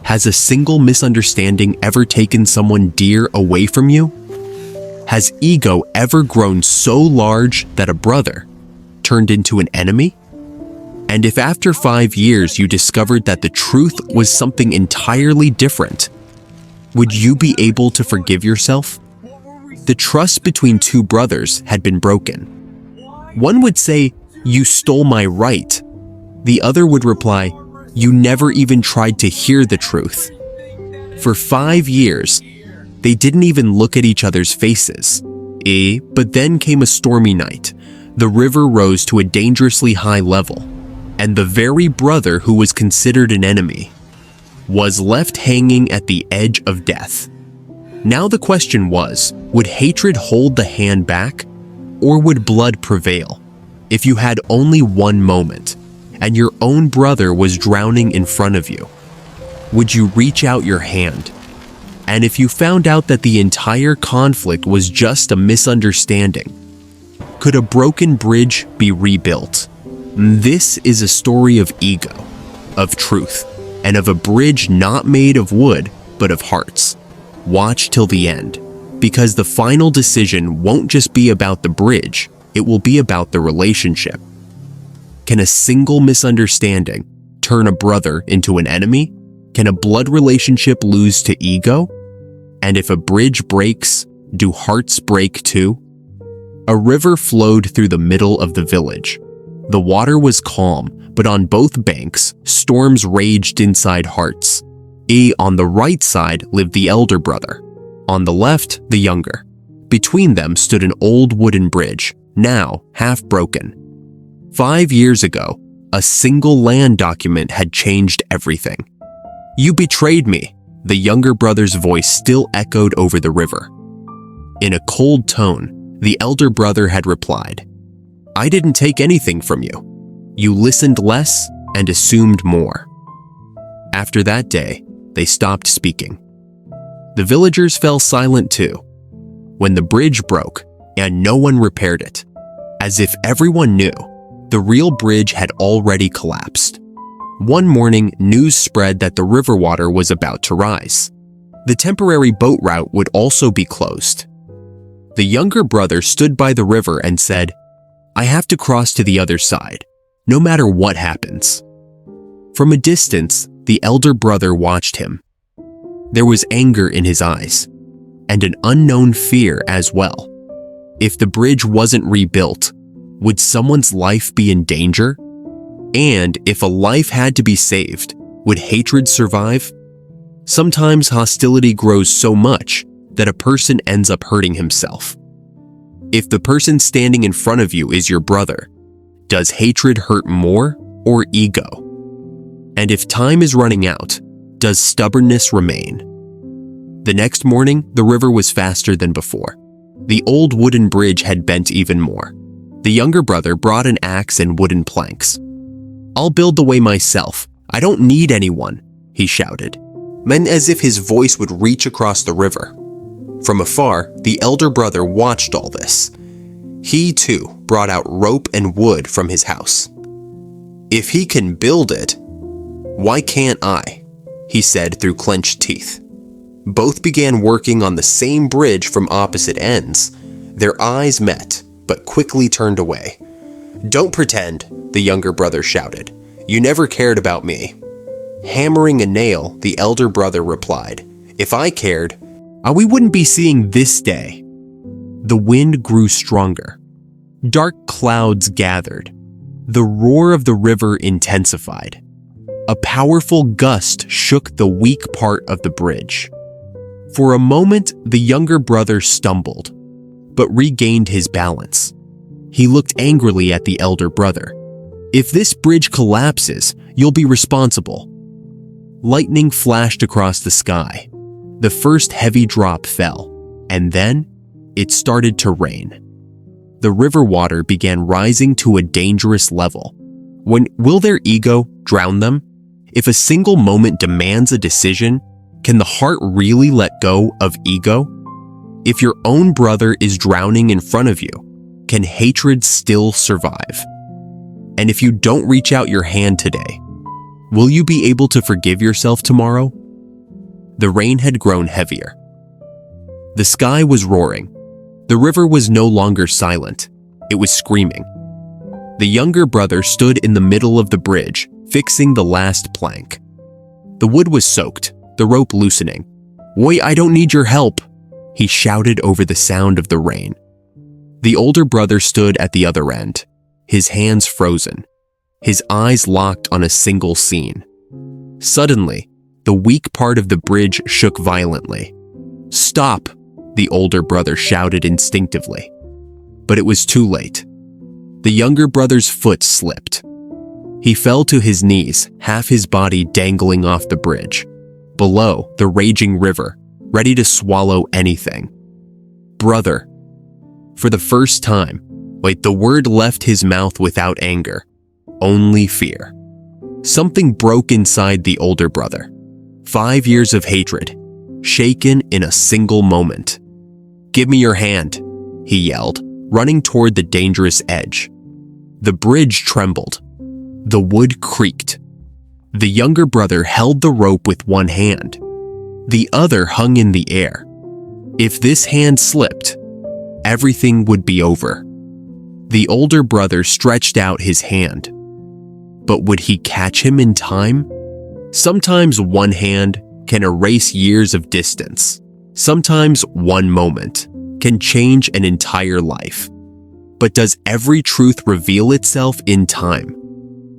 Has a single misunderstanding ever taken someone dear away from you? Has ego ever grown so large that a brother turned into an enemy? And if after 5 years you discovered that the truth was something entirely different, would you be able to forgive yourself? The trust between two brothers had been broken. One would say, "You stole my right." The other would reply, "You never even tried to hear the truth." For 5 years, they didn't even look at each other's faces. But then came a stormy night. The river rose to a dangerously high level, and the very brother who was considered an enemy was left hanging at the edge of death. Now the question was, would hatred hold the hand back, or would blood prevail? If you had only one moment, and your own brother was drowning in front of you, would you reach out your hand? And if you found out that the entire conflict was just a misunderstanding, could a broken bridge be rebuilt? This is a story of ego, of truth, and of a bridge not made of wood, but of hearts. Watch till the end, because the final decision won't just be about the bridge, it will be about the relationship. Can a single misunderstanding turn a brother into an enemy? Can a blood relationship lose to ego? And if a bridge breaks, do hearts break too? A river flowed through the middle of the village. The water was calm, but on both banks, storms raged inside hearts. On the right side lived the elder brother, on the left, the younger. Between them stood an old wooden bridge, now half broken. 5 years ago, a single land document had changed everything. "You betrayed me," the younger brother's voice still echoed over the river. In a cold tone, the elder brother had replied, "I didn't take anything from you. You listened less and assumed more." After that day, they stopped speaking. The villagers fell silent too. When the bridge broke, and no one repaired it, as if everyone knew, the real bridge had already collapsed. One morning, news spread that the river water was about to rise. The temporary boat route would also be closed. The younger brother stood by the river and said, "I have to cross to the other side, no matter what happens." From a distance, the elder brother watched him. There was anger in his eyes, and an unknown fear as well. If the bridge wasn't rebuilt, would someone's life be in danger? And if a life had to be saved, would hatred survive? Sometimes hostility grows so much that a person ends up hurting himself. If the person standing in front of you is your brother, does hatred hurt more or ego? And if time is running out, does stubbornness remain? The next morning, the river was faster than before. The old wooden bridge had bent even more. The younger brother brought an axe and wooden planks. "I'll build the way myself. I don't need anyone," he shouted, meant as if his voice would reach across the river. From afar, the elder brother watched all this. He too brought out rope and wood from his house. "If he can build it, why can't I?" he said through clenched teeth. Both began working on the same bridge from opposite ends. Their eyes met, but quickly turned away. "Don't pretend," the younger brother shouted. "You never cared about me." Hammering a nail, the elder brother replied, "If I cared, we wouldn't be seeing this day." The wind grew stronger. Dark clouds gathered. The roar of the river intensified. A powerful gust shook the weak part of the bridge. For a moment, the younger brother stumbled, but regained his balance. He looked angrily at the elder brother. "If this bridge collapses, you'll be responsible." Lightning flashed across the sky. The first heavy drop fell, and then it started to rain. The river water began rising to a dangerous level. Will their ego drown them? If a single moment demands a decision, can the heart really let go of ego? If your own brother is drowning in front of you, can hatred still survive? And if you don't reach out your hand today, will you be able to forgive yourself tomorrow? The rain had grown heavier. The sky was roaring. The river was no longer silent. It was screaming. The younger brother stood in the middle of the bridge, fixing the last plank. The wood was soaked, the rope loosening. "Wait, I don't need your help," he shouted over the sound of the rain. The older brother stood at the other end, his hands frozen, his eyes locked on a single scene. Suddenly, the weak part of the bridge shook violently. "Stop!" the older brother shouted instinctively. But it was too late. The younger brother's foot slipped. He fell to his knees, half his body dangling off the bridge. Below, the raging river, ready to swallow anything. "Brother." For the first time, the word left his mouth without anger, only fear. Something broke inside the older brother. 5 years of hatred, shaken in a single moment. "Give me your hand," he yelled, running toward the dangerous edge. The bridge trembled. The wood creaked. The younger brother held the rope with one hand. The other hung in the air. If this hand slipped, everything would be over. The older brother stretched out his hand. But would he catch him in time? Sometimes one hand can erase years of distance. Sometimes one moment can change an entire life. But does every truth reveal itself in time?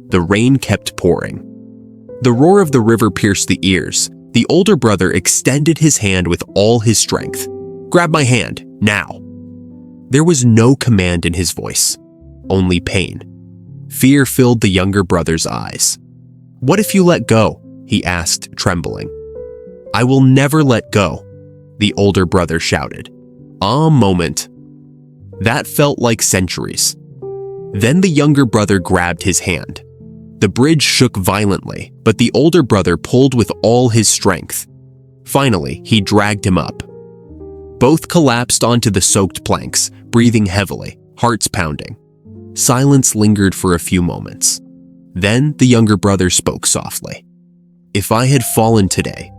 The rain kept pouring. The roar of the river pierced the ears. The older brother extended his hand with all his strength. "Grab my hand, now." There was no command in his voice, only pain. Fear filled the younger brother's eyes. "What if you let go?" he asked, trembling. "I will never let go," the older brother shouted. A moment. That felt like centuries. Then the younger brother grabbed his hand. The bridge shook violently, but the older brother pulled with all his strength. Finally, he dragged him up. Both collapsed onto the soaked planks, breathing heavily, hearts pounding. Silence lingered for a few moments. Then the younger brother spoke softly. "If I had fallen today,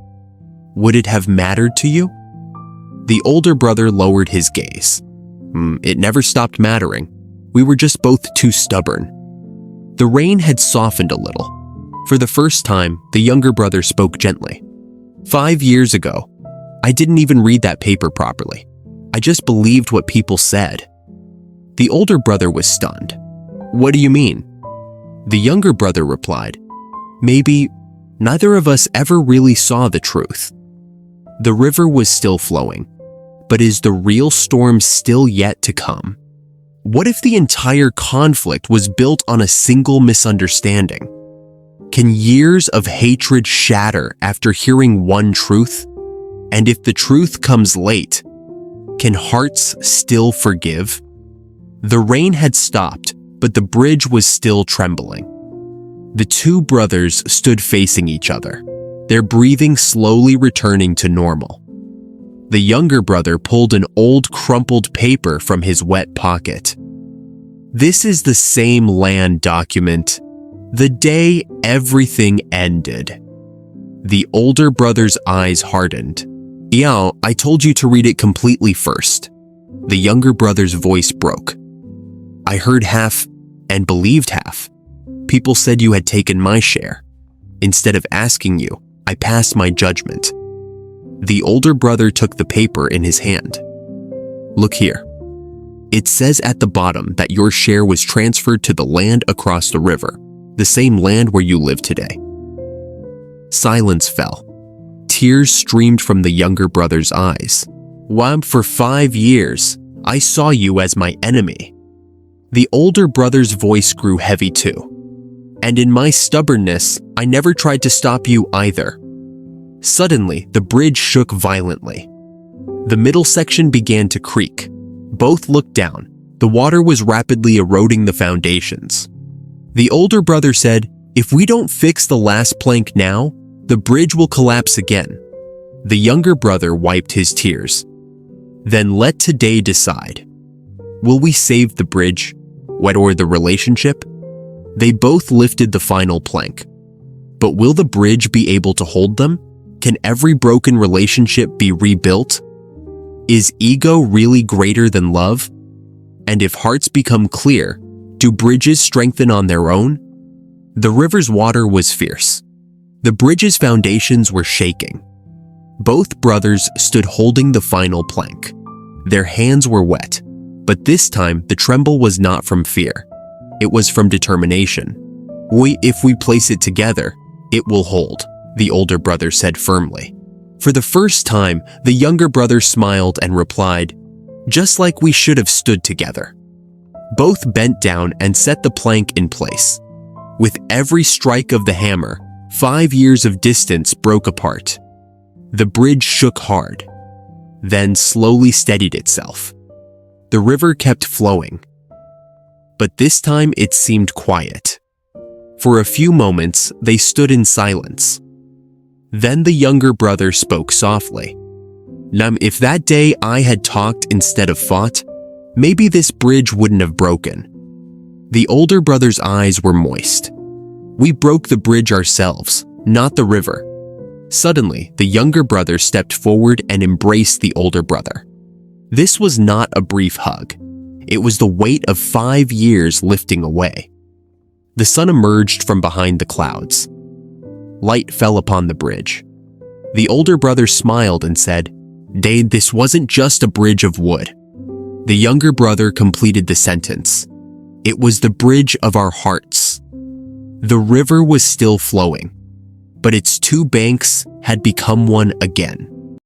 would it have mattered to you?" The older brother lowered his gaze. It never stopped mattering. We were just both too stubborn." The rain had softened a little. For the first time, the younger brother spoke gently. 5 years ago, I didn't even read that paper properly. I just believed what people said." The older brother was stunned. "What do you mean?" The younger brother replied, "Maybe neither of us ever really saw the truth. The river was still flowing, but is the real storm still yet to come? What if the entire conflict was built on a single misunderstanding? Can years of hatred shatter after hearing one truth? And if the truth comes late, can hearts still forgive?" The rain had stopped, but the bridge was still trembling. The two brothers stood facing each other, their breathing slowly returning to normal. The younger brother pulled an old crumpled paper from his wet pocket. "This is the same land document. The day everything ended." The older brother's eyes hardened. "Yeah, I told you to read it completely first." The younger brother's voice broke. "I heard half and believed half. People said you had taken my share. Instead of asking you, I passed my judgment." The older brother took the paper in his hand. "Look here. It says at the bottom that your share was transferred to the land across the river, the same land where you live today." Silence fell. Tears streamed from the younger brother's eyes. "Why, for 5 years, I saw you as my enemy." The older brother's voice grew heavy too. "And in my stubbornness, I never tried to stop you either." Suddenly, the bridge shook violently. The middle section began to creak. Both looked down. The water was rapidly eroding the foundations. The older brother said, "If we don't fix the last plank now, the bridge will collapse again." The younger brother wiped his tears. "Then let today decide. Will we save the bridge, or the relationship?" They both lifted the final plank. But will the bridge be able to hold them? Can every broken relationship be rebuilt? Is ego really greater than love? And if hearts become clear, do bridges strengthen on their own? The river's water was fierce. The bridge's foundations were shaking. Both brothers stood holding the final plank. Their hands were wet, but this time the tremble was not from fear. It was from determination. If we place it together, it will hold, the older brother said firmly. For the first time, the younger brother smiled and replied, just like we should have stood together. Both bent down and set the plank in place. With every strike of the hammer, 5 years of distance broke apart. The bridge shook hard, then slowly steadied itself. The river kept flowing, but this time it seemed quiet. For a few moments, they stood in silence. Then the younger brother spoke softly. If that day I had talked instead of fought, maybe this bridge wouldn't have broken. The older brother's eyes were moist. We broke the bridge ourselves, not the river. Suddenly, the younger brother stepped forward and embraced the older brother. This was not a brief hug. It was the weight of 5 years lifting away. The sun emerged from behind the clouds. Light fell upon the bridge. The older brother smiled and said, "Dade, this wasn't just a bridge of wood." The younger brother completed the sentence. It was the bridge of our hearts. The river was still flowing, but its two banks had become one again.